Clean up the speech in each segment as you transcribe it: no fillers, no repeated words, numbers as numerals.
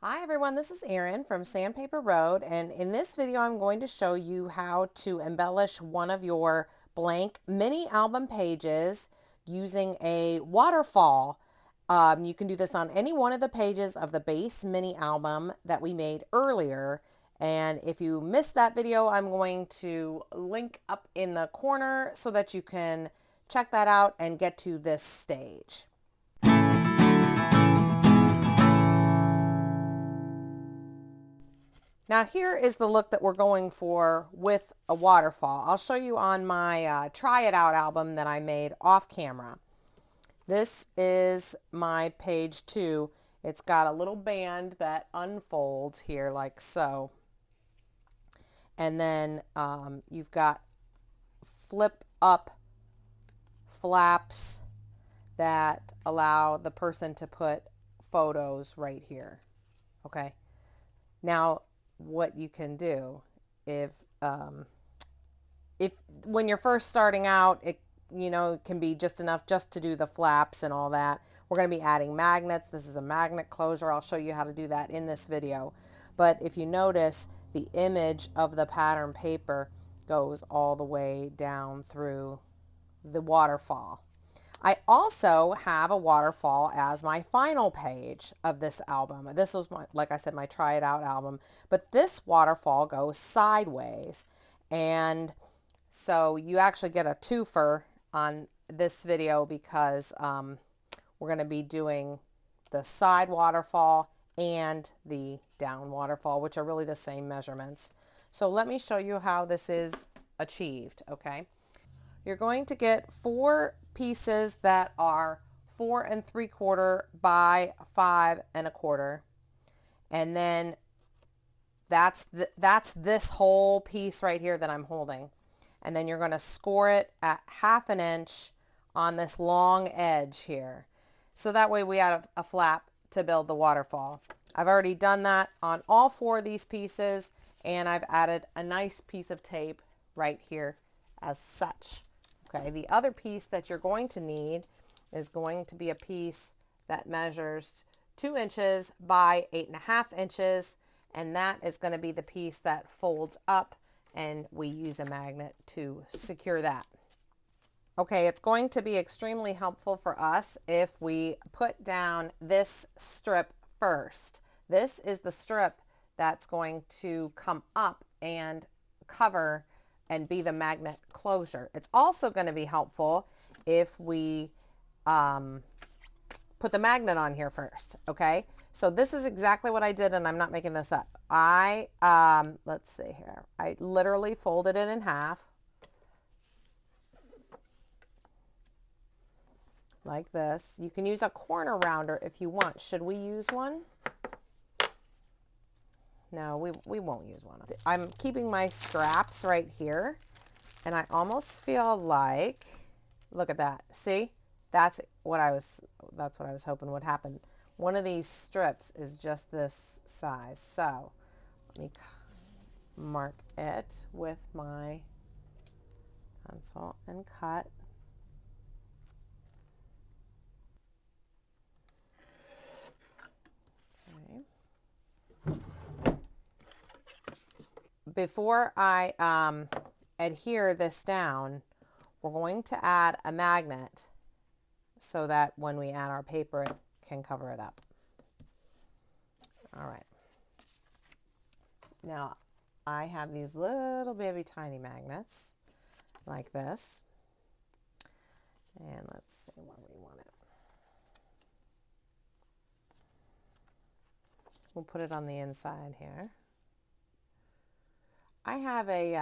Hi everyone, this is Erin from Sandpaper Road, and in this video I'm going to show you how to embellish one of your blank mini album pages using a waterfall. You can do this on any one of the pages of the base mini album that we made earlier, and if you missed that video I'm going to link up in the corner so that you can check that out and get to this stage. Now here is the look that we're going for with a waterfall. I'll show you on my Try It Out album that I made off camera. This is my page 2. It's got a little band that unfolds here like so. And then you've got flip up flaps that allow the person to put photos right here. Okay. Now what you can do if when you're first starting out, it can be just enough just to do the flaps and all that. We're going to be adding magnets. This is a magnet closure. I'll show you how to do that in this video. But if you notice, the image of the pattern paper goes all the way down through the waterfall. I also have a waterfall as my final page of this album. This was, like I said, my Try It Out album, but this waterfall goes sideways. And so you actually get a twofer on this video because we're going to be doing the side waterfall and the down waterfall, which are really the same measurements. So let me show you how this is achieved, okay? You're going to get 4 pieces that are 4 3/4 by 5 1/4, and then that's this whole piece right here that I'm holding. And then you're going to score it at 1/2 inch on this long edge here. So that way we have a flap to build the waterfall. I've already done that on all 4 of these pieces, and I've added a nice piece of tape right here as such. Okay, the other piece that you're going to need is going to be a piece that measures 2 inches by 8.5 inches, and that is going to be the piece that folds up, and we use a magnet to secure that. Okay, it's going to be extremely helpful for us if we put down this strip first. This is the strip that's going to come up and cover and be the magnet closure. It's also going to be helpful if we put the magnet on here first, okay? So this is exactly what I did, and I'm not making this up. Let's see here. I literally folded it in half like this. You can use a corner rounder if you want. Should we use one? No, we won't use one. I'm keeping my scraps right here, and I almost feel like, look at that. See? That's what I was hoping would happen. One of these strips is just this size. So let me mark it with my pencil and cut. Okay. Before I adhere this down, we're going to add a magnet so that when we add our paper, it can cover it up. All right. Now, I have these little baby tiny magnets like this. And let's see where we want it. We'll put it on the inside here. I have a,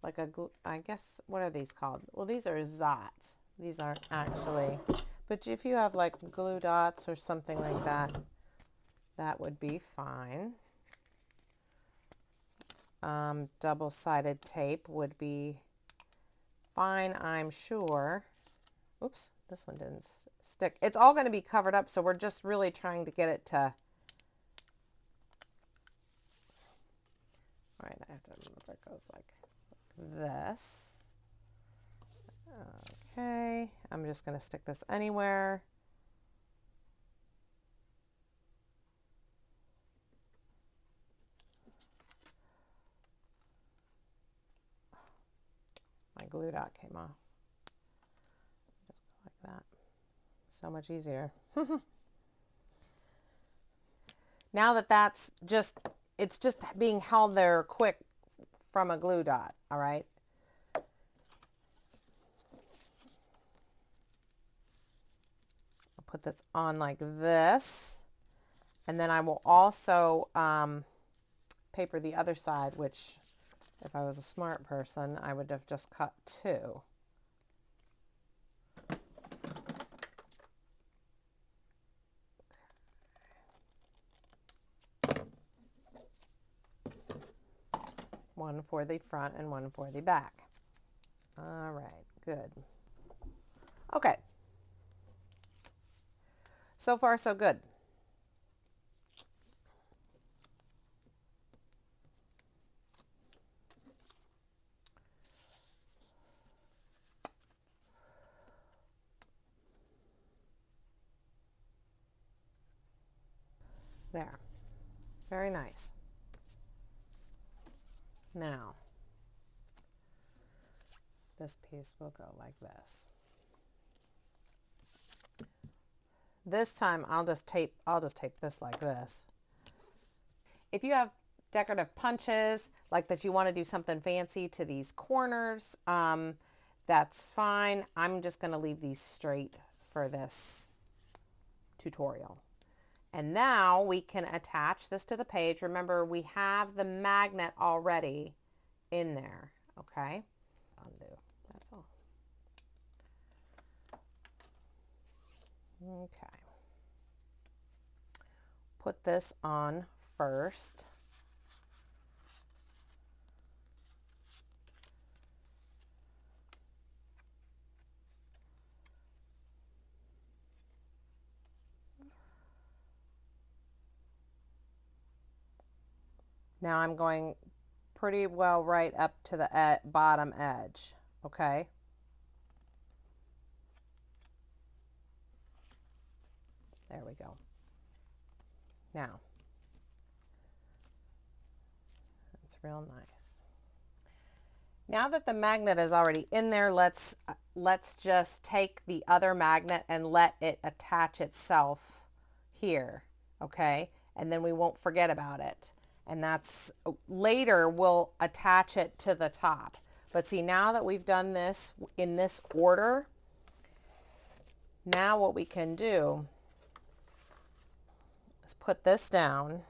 like a, I guess, what are these called? Well, these are Zots. These aren't actually, but if you have like glue dots or something like that, that would be fine. Double-sided tape would be fine, I'm sure. Oops, this one didn't stick. It's all going to be covered up, so we're just really trying to get it to, all right, I have to remember it goes like this. Okay, I'm just going to stick this anywhere. glue dot came off. Just go like that. So much easier. Now that that's just, it's just being held there quick from a glue dot, all right? I'll put this on like this, and then I will also paper the other side, which if I was a smart person, I would have just cut two. One for the front and one for the back. All right, good. Okay. So far, so good. There. Very nice. Now, this piece will go like this. This time I'll just tape this like this. If you have decorative punches, like that you want to do something fancy to these corners, that's fine. I'm just going to leave these straight for this tutorial. And now we can attach this to the page. Remember, we have the magnet already in there, okay? Undo, that's all. Okay. Put this on first. Now I'm going pretty well right up to the bottom edge, okay? There we go. Now, that's real nice. Now that the magnet is already in there, let's just take the other magnet and let it attach itself here, okay? And then we won't forget about it. And that's, later we'll attach it to the top. But see, now that we've done this in this order, now what we can do is put this down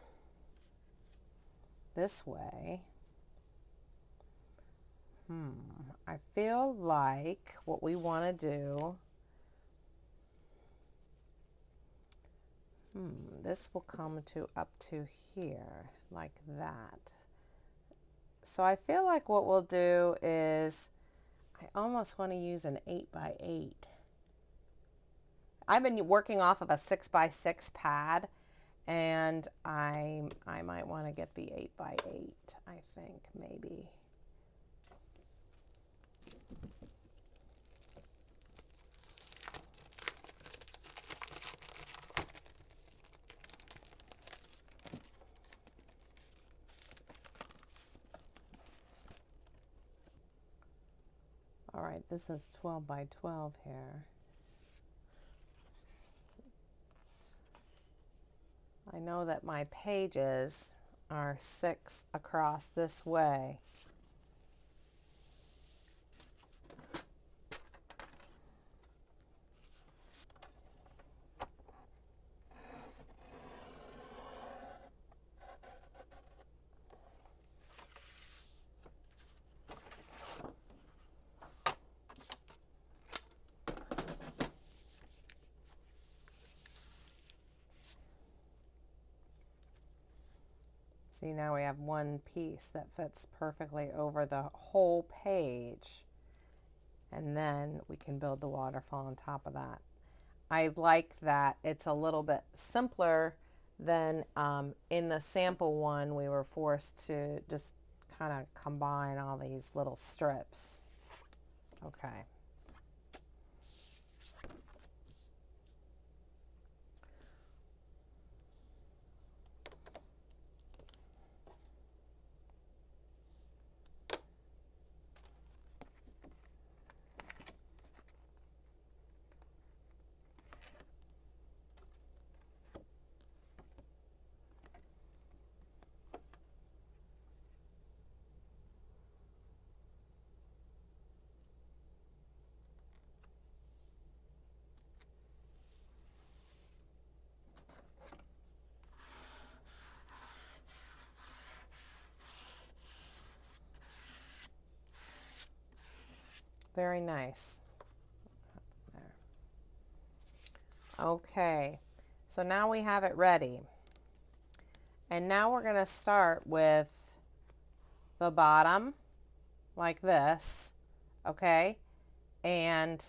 this way. I feel like what we want to do, this will come to up to here like that. So I feel like what we'll do is, I almost want to use an 8x8. I've been working off of a 6x6 pad, and I might want to get the 8x8, I think, maybe. All right, this is 12 by 12 here. I know that my pages are 6 across this way. See, now we have one piece that fits perfectly over the whole page, and then we can build the waterfall on top of that. I like that it's a little bit simpler than in the sample one. We were forced to just kind of combine all these little strips. Okay. Very nice. Okay, so now we have it ready. And now we're going to start with the bottom like this, okay? And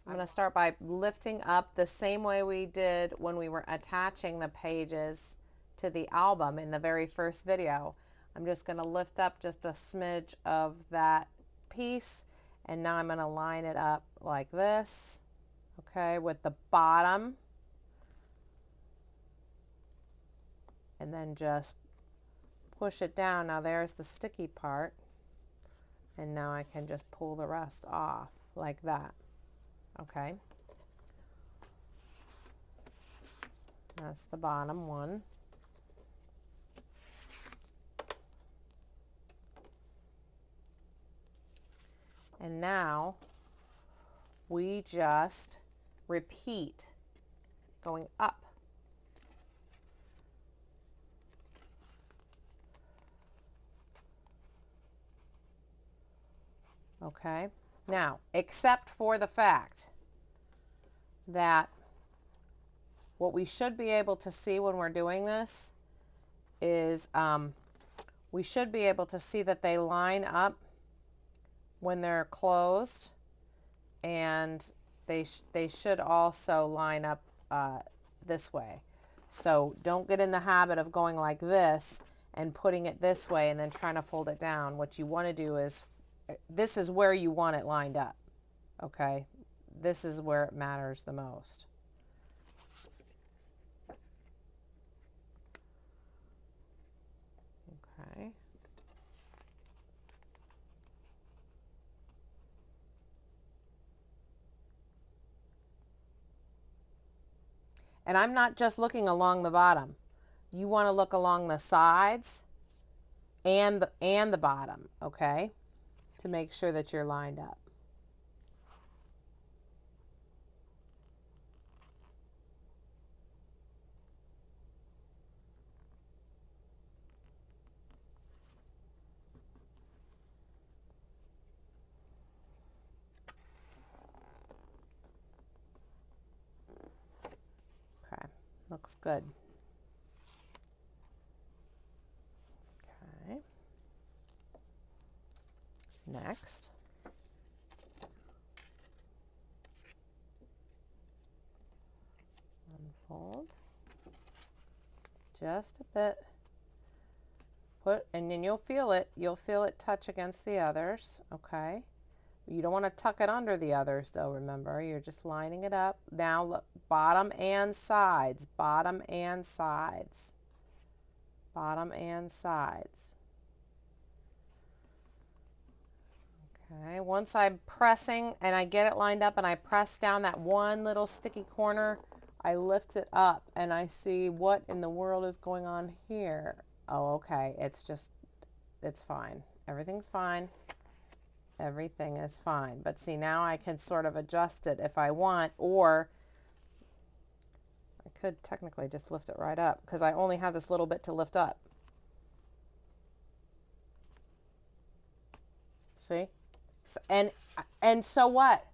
I'm going to start by lifting up the same way we did when we were attaching the pages to the album in the very first video. I'm just going to lift up just a smidge of that piece, and now I'm going to line it up like this, okay, with the bottom, and then just push it down. Now there's the sticky part, and now I can just pull the rest off like that. Okay, that's the bottom one. And now we just repeat going up. Okay, now, except for the fact that what we should be able to see when we're doing this is we should be able to see that they line up when they're closed, and they should also line up this way. So don't get in the habit of going like this and putting it this way and then trying to fold it down. What you want to do is, this is where you want it lined up, okay? This is where it matters the most. Okay. And I'm not just looking along the bottom. You want to look along the sides and the bottom, okay? To make sure that you're lined up. Okay, looks good. Okay. Next. Unfold. Just a bit. And then you'll feel it touch against the others, okay? You don't want to tuck it under the others though, remember, you're just lining it up. Now look, bottom and sides, bottom and sides, bottom and sides. Okay, once I'm pressing and I get it lined up and I press down that one little sticky corner, I lift it up and I see what in the world is going on here. Oh, okay, it's fine. Everything's fine. Everything is fine. But see, now I can sort of adjust it if I want, or I could technically just lift it right up because I only have this little bit to lift up. See? And so what?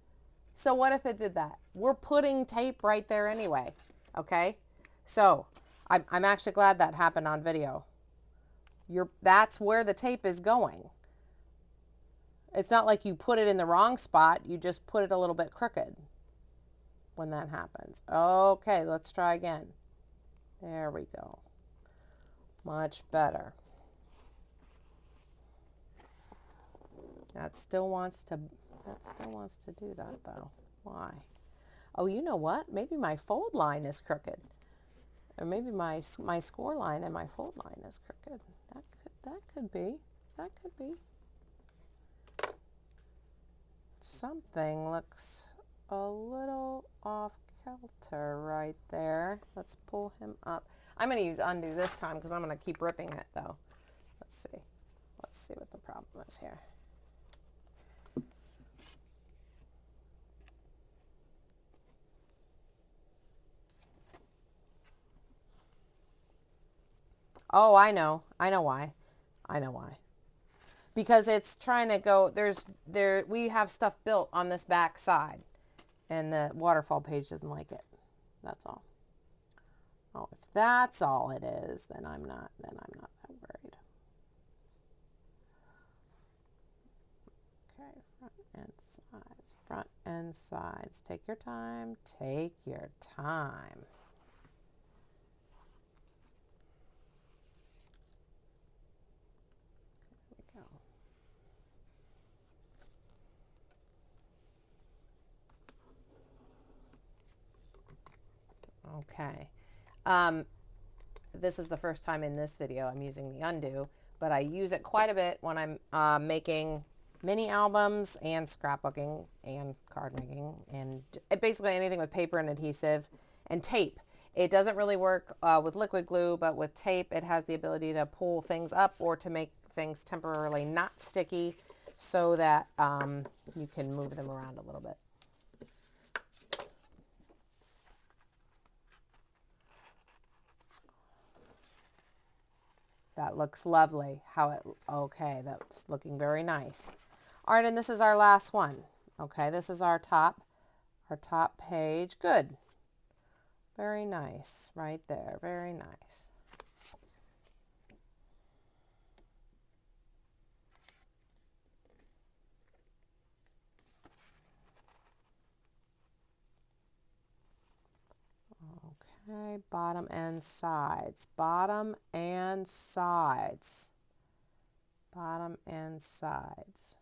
So what if it did that? We're putting tape right there anyway, okay? So I'm actually glad that happened on video. That's where the tape is going. It's not like you put it in the wrong spot. You just put it a little bit crooked when that happens. Okay, let's try again. There we go. Much better. That still wants to do that though. Why? Oh, you know what? Maybe my fold line is crooked. Or maybe my score line and my fold line is crooked. That could be. That could be. Something looks a little off kilter right there. Let's pull him up. I'm going to use undo this time because I'm going to keep ripping it though. Let's see. Let's see what the problem is here. Oh, I know. I know why. I know why. because it's trying to go, we have stuff built on this back side and the waterfall page doesn't like it. That's all. Oh, if that's all it is, then I'm not that worried. Okay, front and sides, front and sides. Take your time, take your time. There we go. Okay. This is the first time in this video I'm using the undo, but I use it quite a bit when I'm making mini albums and scrapbooking and card making and basically anything with paper and adhesive and tape. It doesn't really work with liquid glue, but with tape it has the ability to pull things up or to make things temporarily not sticky so that you can move them around a little bit. That looks lovely. Okay, that's looking very nice. All right, and this is our last one. Okay, this is our top page. Good. Very nice, right there. Very nice. Okay, bottom and sides, bottom and sides, bottom and sides.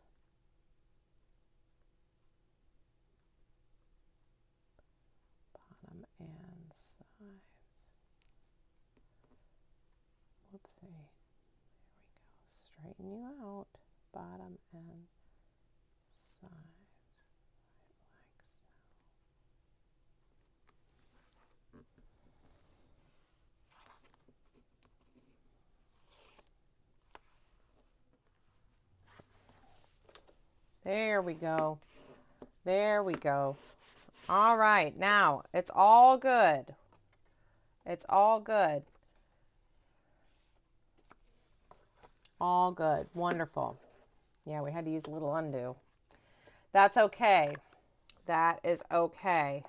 Bottom and sides. Whoopsie. There we go. Straighten you out. Bottom and sides. Like so. There we go. There we go. All right, now it's all good. It's all good. All good. Wonderful. Yeah, we had to use a little undo. That's okay. That is okay.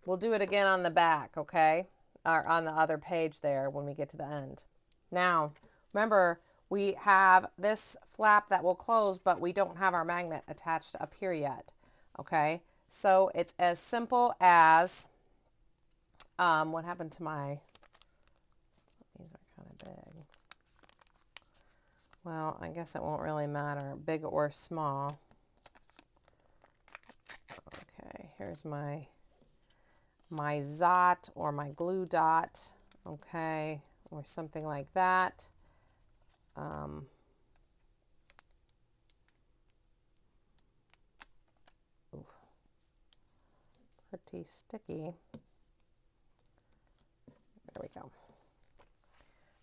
We'll do it again on the back, okay? Or on the other page there when we get to the end. Now, remember, we have this flap that will close, but we don't have our magnet attached up here yet, okay? So it's as simple as, what happened to my, these are kind of big. Well, I guess it won't really matter, big or small. Okay, here's my Zot or my glue dot, okay, or something like that. Oof, pretty sticky. There we go.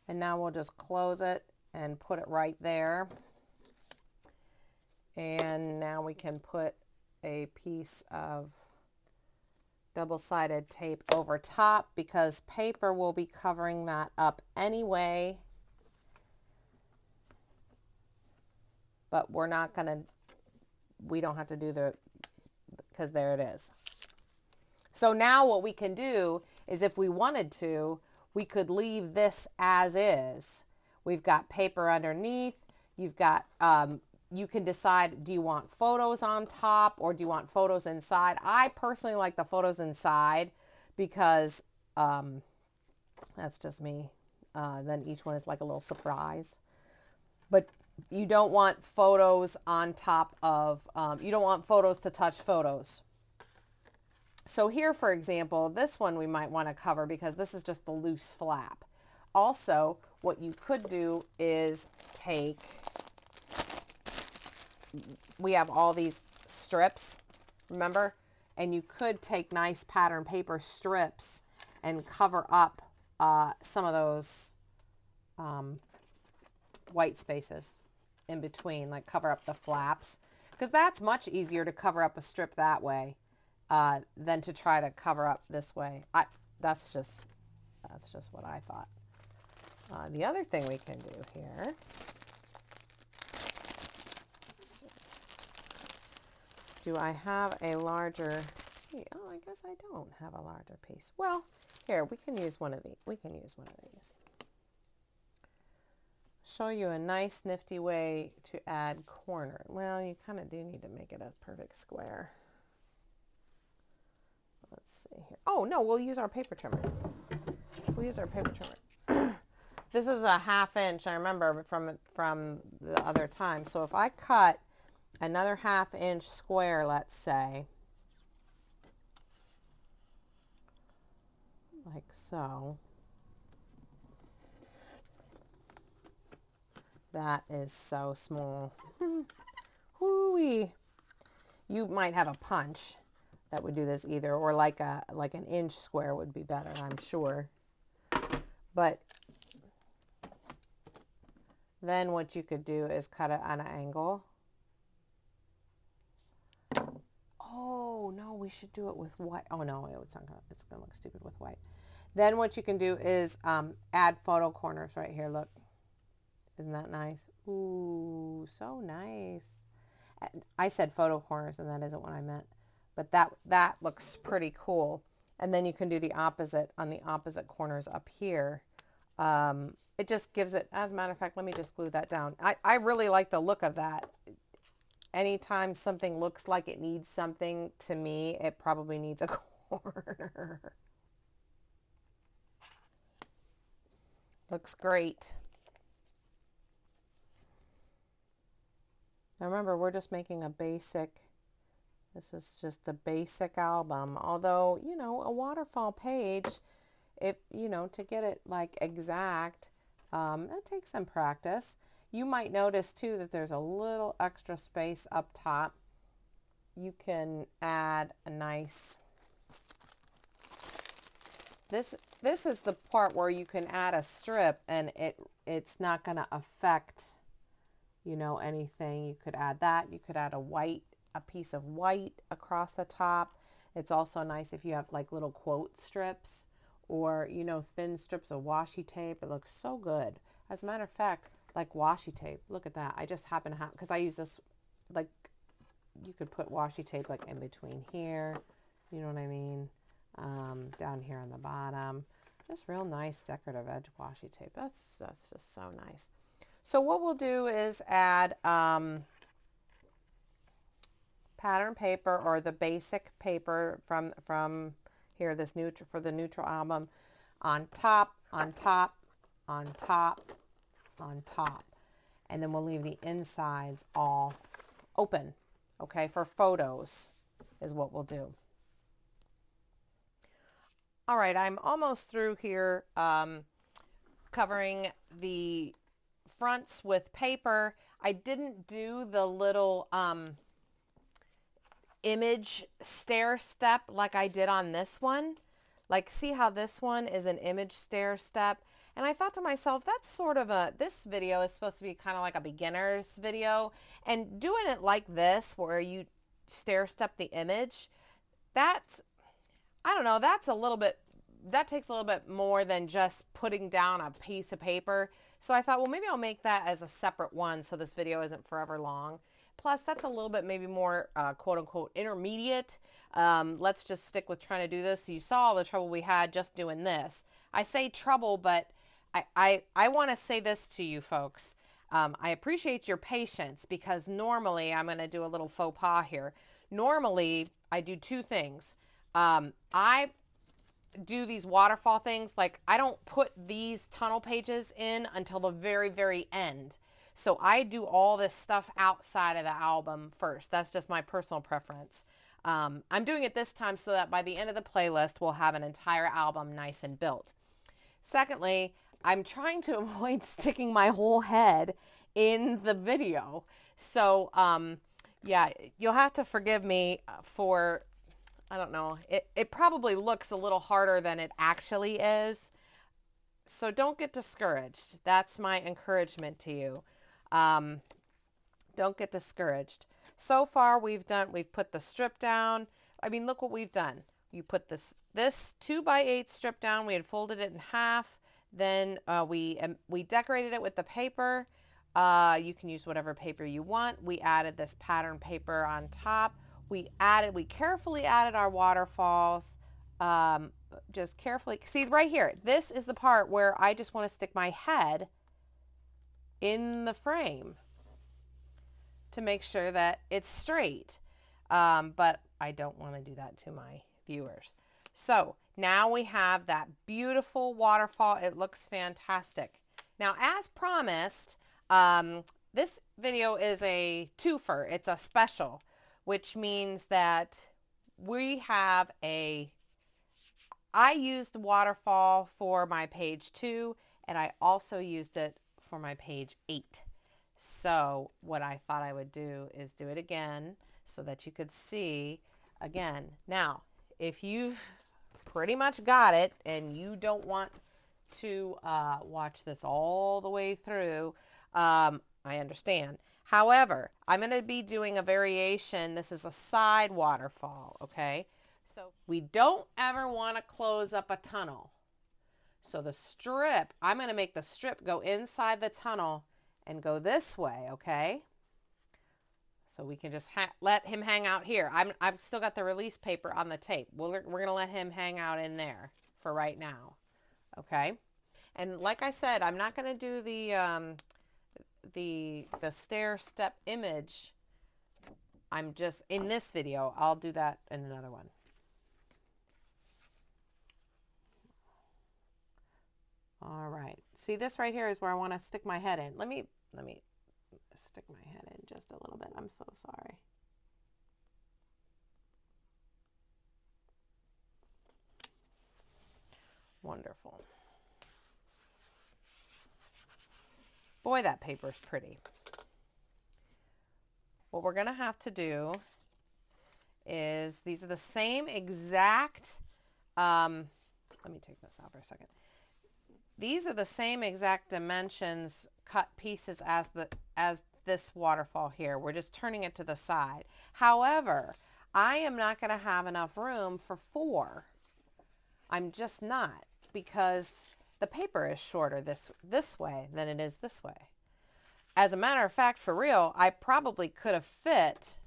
And now we'll just close it and put it right there. And now we can put a piece of double-sided tape over top because paper will be covering that up anyway. But we're not going to, we don't have to do because there it is. So now what we can do is if we wanted to, we could leave this as is. We've got paper underneath. You've got, you can decide, do you want photos on top or do you want photos inside? I personally like the photos inside because that's just me. Then each one is like a little surprise. But you don't want photos on top of, you don't want photos to touch photos. So here, for example, this one we might want to cover because this is just the loose flap. Also, what you could do is take, we have all these strips, remember? And you could take nice pattern paper strips and cover up some of those white spaces in between, like cover up the flaps, because that's much easier to cover up a strip that way than to try to cover up this way. That's just what I thought. The other thing we can do here do I have a larger, oh, I guess I don't have a larger piece. Well, here, we can use one of these. We can use one of these. Show you a nice nifty way to add corner. Well, you kind of do need to make it a perfect square. Let's see here. Oh, no, we'll use our paper trimmer. We'll use our paper trimmer. This is a 1/2 inch, I remember from the other time. So if I cut another 1/2 inch square, let's say, like so, that is so small. Hoo-wee. You might have a punch that would do this either, or like an 1 inch square would be better, I'm sure. But then what you could do is cut it on an angle. Oh, no, we should do it with white. Oh, no, it's going to look stupid with white. Then what you can do is add photo corners right here. Look. Isn't that nice? Ooh, so nice. I said photo corners, and that isn't what I meant. But that looks pretty cool. And then you can do the opposite on the opposite corners up here. It just gives it, as a matter of fact, let me just glue that down. I really like the look of that. Anytime something looks like it needs something, to me, it probably needs a corner. Looks great. Now remember, we're just making a basic, this is just a basic album. Although, you know, a waterfall page, if, you know, to get it like exact, it takes some practice. You might notice too that there's a little extra space up top. You can add a nice, this is the part where you can add a strip and it's not going to affect, you know, anything. You could add that. You could add a piece of white across the top. It's also nice if you have like little quote strips or, you know, thin strips of washi tape. It looks so good. As a matter of fact, like washi tape, look at that. I just happen to have, because I use this, like, you could put washi tape like in between here, you know what I mean? Down here on the bottom. Just real nice decorative edge washi tape. That's just so nice. So what we'll do is add pattern paper, or the basic paper from here, this neutral, for the neutral album, on top, on top, on top, on top. And then we'll leave the insides all open, okay, for photos is what we'll do. All right, I'm almost through here covering the fronts with paper. I didn't do the little image stair step like I did on this one. Like, see how this one is an image stair step? And I thought to myself, that's sort of this video is supposed to be kind of like a beginner's video. And doing it like this, where you stair step the image, that's, I don't know, that's a little bit, that takes a little bit more than just putting down a piece of paper. So I thought, well, maybe I'll make that as a separate one so this video isn't forever long. Plus, that's a little bit maybe more quote unquote intermediate. Let's just stick with trying to do this. So you saw all the trouble we had just doing this. I say trouble, but I want to say this to you folks. I appreciate your patience, because normally I'm going to do a little faux pas here. Normally, I do two things. I do these waterfall things, like I don't put these tunnel pages in until the very, very end. So I do all this stuff outside of the album first. That's just my personal preference. I'm doing it this time so that by the end of the playlist, we'll have an entire album nice and built. Secondly, I'm trying to avoid sticking my whole head in the video. So yeah, you'll have to forgive me for, I don't know, it probably looks a little harder than it actually is. So don't get discouraged. That's my encouragement to you. Don't get discouraged. So far we've put the strip down. I mean, look what we've done. You put this 2x8 strip down. We had folded it in half. Then we decorated it with the paper. You can use whatever paper you want. We added this pattern paper on top. we carefully added our waterfalls. Just carefully, see right here, this is the part where I just want to stick my head in the frame to make sure that it's straight. But I don't want to do that to my viewers. So now we have that beautiful waterfall. It looks fantastic. Now, as promised, this video is a twofer. It's a special, which means that we have I used the waterfall for my page 2, and I also used it for my page 8. So what I thought I would do is do it again so that you could see again. Now, if you've pretty much got it and you don't want to watch this all the way through, I understand. However, I'm going to be doing a variation. This is a side waterfall, okay? So we don't ever want to close up a tunnel. So the strip, I'm going to make the strip go inside the tunnel and go this way, okay? So we can just let him hang out here. I've still got the release paper on the tape. We're going to let him hang out in there for right now, okay? And like I said, I'm not going to do the stair step image. I'm just, in this video, I'll do that in another one. All right. See, this right here is where I want to stick my head in. Let me stick my head in just a little bit. I'm so sorry. Wonderful. Boy, that paper's pretty. What we're going to have to do is, these are the same exact, let me take this out for a second. These are the same exact dimensions, cut pieces as this waterfall here. We're just turning it to the side. However, I am not going to have enough room for 4. I'm just not, because the paper is shorter this way than it is this way. As a matter of fact, for real, I probably could have fit,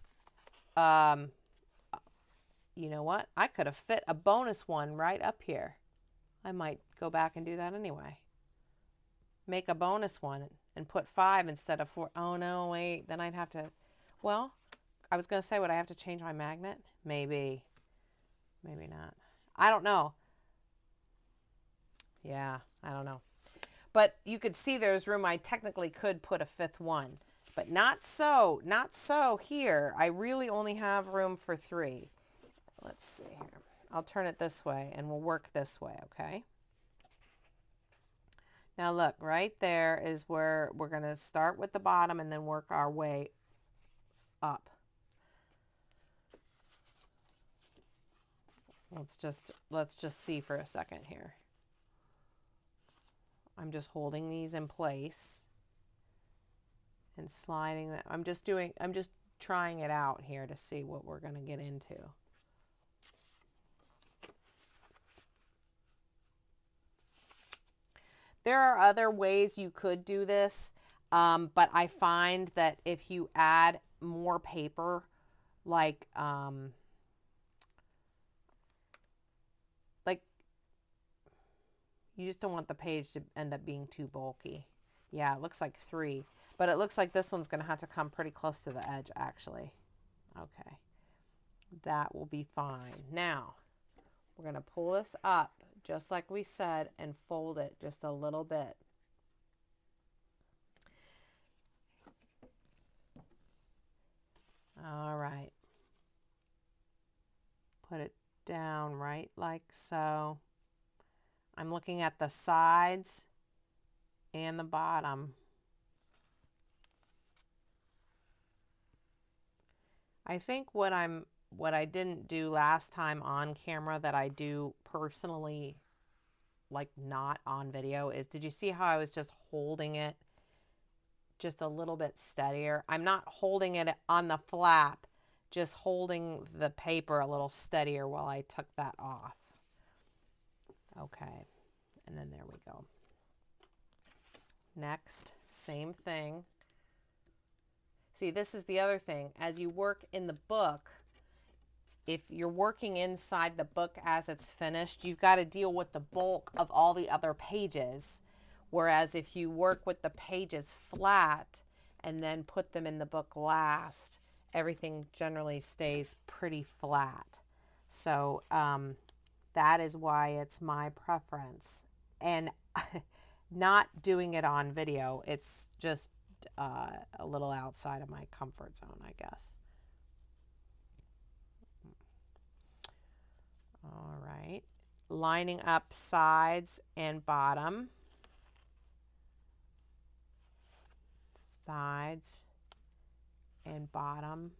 you know what? I could have fit a bonus one right up here. I might go back and do that anyway. Make a bonus one and put 5 instead of 4. Oh no, wait, then I'd have to, well, I was going to say, would I have to change my magnet? Maybe. Maybe not. I don't know. Yeah, I don't know. But you could see there's room. I technically could put a 5th one, but not so. Not so here. I really only have room for 3. Let's see here. I'll turn it this way and we'll work this way, okay? Now look, right there is where we're going to start with the bottom and then work our way up. Let's just see for a second here. I'm just holding these in place and sliding that. I'm just trying it out here to see what we're going to get into. There are other ways you could do this, but I find that if you add more paper, like you just don't want the page to end up being too bulky. Yeah, it looks like 3, but it looks like this one's going to have to come pretty close to the edge, actually. Okay, that will be fine. Now, we're going to pull this up, just like we said, and fold it just a little bit. All right. Put it down right like so. I'm looking at the sides and the bottom. I think what I didn't do last time on camera that I do personally, like not on video, is, did you see how I was just holding it just a little bit steadier? I'm not holding it on the flap, just holding the paper a little steadier while I took that off. Okay, and then there we go. Next, same thing. See, this is the other thing. As you work in the book, if you're working inside the book as it's finished, you've got to deal with the bulk of all the other pages. Whereas if you work with the pages flat and then put them in the book last, everything generally stays pretty flat. So that is why it's my preference. And not doing it on video, it's just a little outside of my comfort zone, I guess. All right, lining up sides and bottom. Sides and bottom.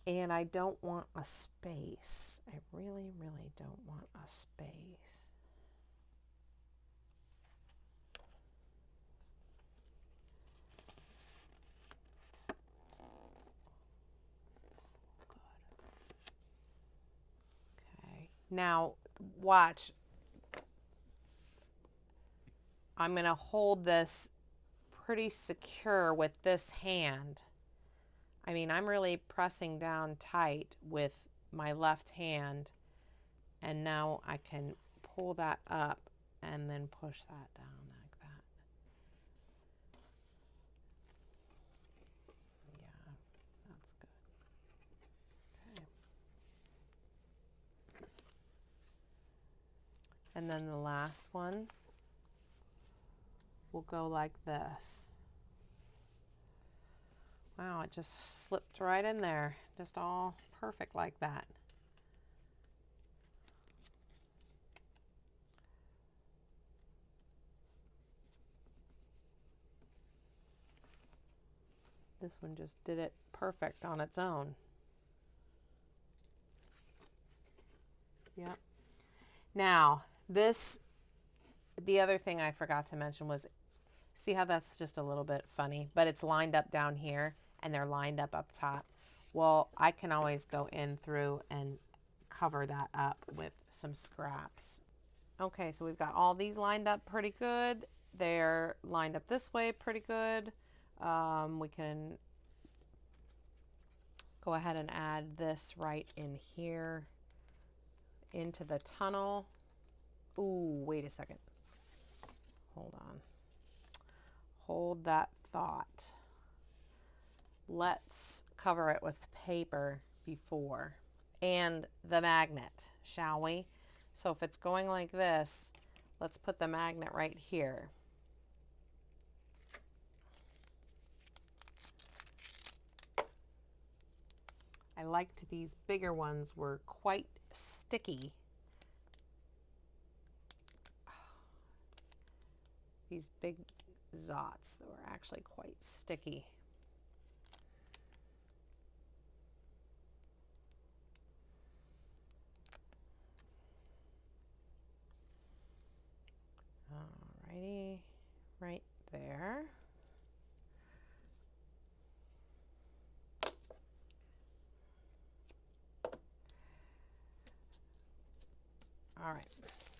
And I don't want a space. I really, really don't want a space. Okay, now watch. I'm going to hold this pretty secure with this hand. I mean, I'm really pressing down tight with my left hand, and now I can pull that up and then push that down like that. Yeah, that's good. Okay. And then the last one will go like this. Wow, it just slipped right in there, just all perfect like that. This one just did it perfect on its own. Yep. Now, the other thing I forgot to mention was, see how that's just a little bit funny, but it's lined up down here and they're lined up top. Well, I can always go in through and cover that up with some scraps. Okay, so we've got all these lined up pretty good. They're lined up this way pretty good. We can go ahead and add this right in here into the tunnel. Ooh, wait a second. Hold on. Hold that thought. Let's cover it with paper before and the magnet, shall we? So if it's going like this, let's put the magnet right here. I liked these bigger ones were quite sticky. These big zots that were actually quite sticky. Alrighty, right there. All right,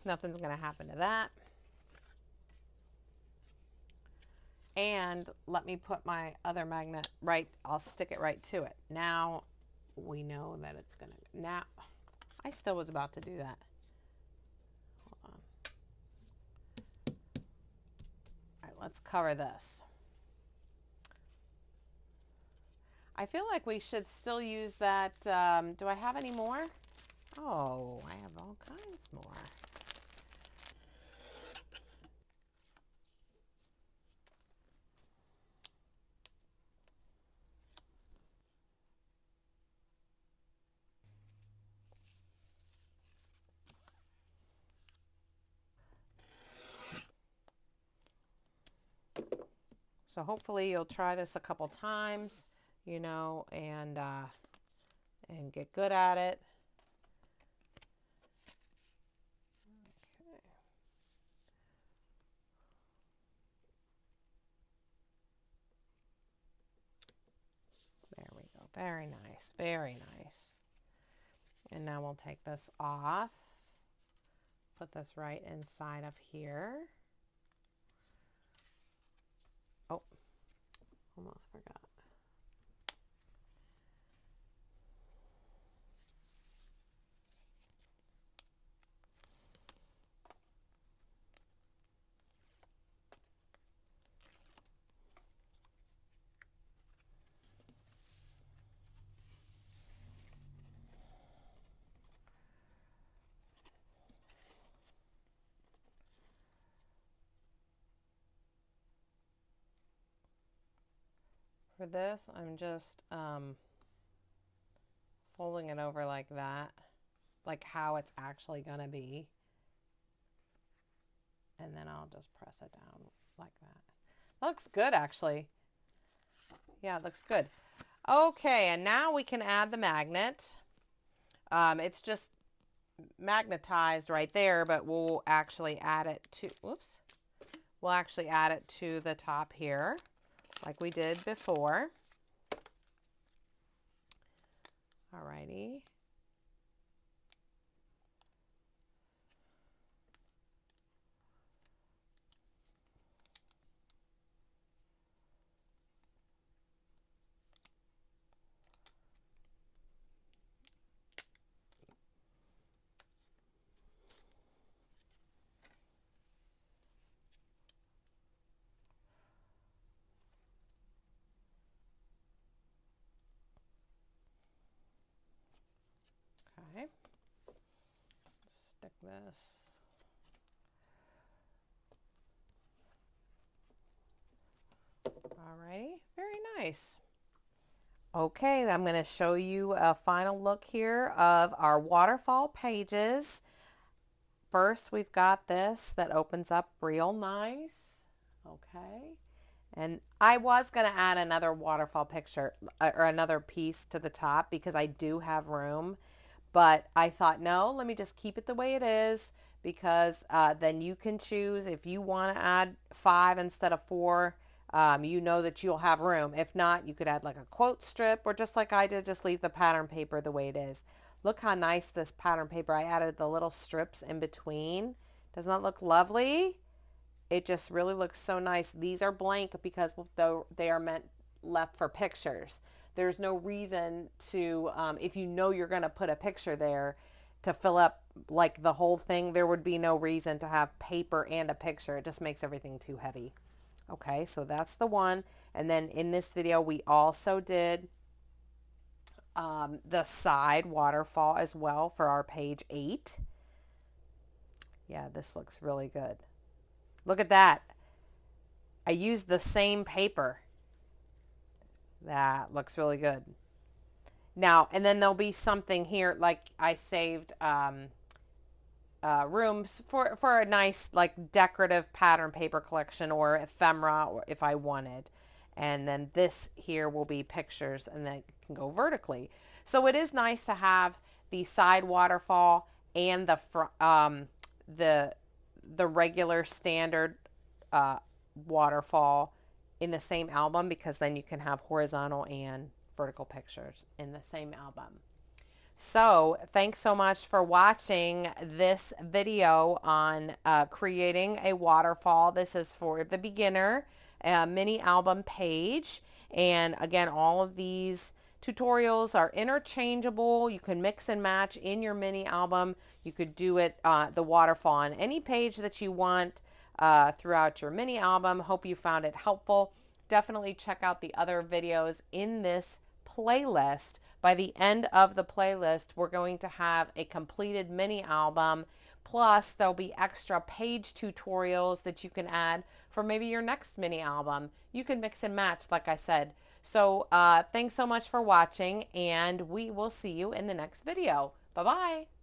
nothing's gonna happen to that. And let me put my other magnet right, I'll stick it right to it. Now we know that it's gonna, now, I still was about to do that. Hold on. All right, let's cover this. I feel like we should still use that, do I have any more? Oh, I have all kinds more. So hopefully you'll try this a couple times, you know, and get good at it. Okay. There we go. Very nice. Very nice. And now we'll take this off. Put this right inside of here. Oh, almost forgot. For this, I'm just folding it over like that, like how it's actually going to be. And then I'll just press it down like that. Looks good, actually. Yeah, it looks good. Okay, and now we can add the magnet. It's just magnetized right there, but we'll actually add it to, whoops. We'll actually add it to the top here, like we did before. Alrighty. Okay. Stick this. Alrighty, very nice. Okay, I'm going to show you a final look here of our waterfall pages. First, we've got this that opens up real nice. Okay. And I was going to add another waterfall picture or another piece to the top because I do have room. But I thought, no, let me just keep it the way it is because then you can choose if you want to add 5 instead of 4. You know that you'll have room. If not, you could add like a quote strip or just like I did, just leave the pattern paper the way it is. Look how nice this pattern paper. I added the little strips in between. Doesn't that look lovely? It just really looks so nice. These are blank because they are meant left for pictures. There's no reason to, if you know you're going to put a picture there, to fill up like the whole thing. There would be no reason to have paper and a picture. It just makes everything too heavy. Okay, so that's the one. And then in this video, we also did the side waterfall as well for our page 8. Yeah, this looks really good. Look at that. I used the same paper. That looks really good. Now, and then there'll be something here, like I saved rooms for a nice like decorative pattern paper collection or ephemera or if I wanted. And then this here will be pictures and then can go vertically. So it is nice to have the side waterfall and the regular standard waterfall in the same album because then you can have horizontal and vertical pictures in the same album. So thanks so much for watching this video on creating a waterfall. This is for the beginner mini album page. And again, all of these tutorials are interchangeable. You can mix and match in your mini album. You could do it, the waterfall on any page that you want throughout your mini album. Hope you found it helpful. Definitely check out the other videos in this playlist. By the end of the playlist, we're going to have a completed mini album. Plus, there'll be extra page tutorials that you can add for maybe your next mini album. You can mix and match, like I said. So thanks so much for watching, and we will see you in the next video. Bye-bye.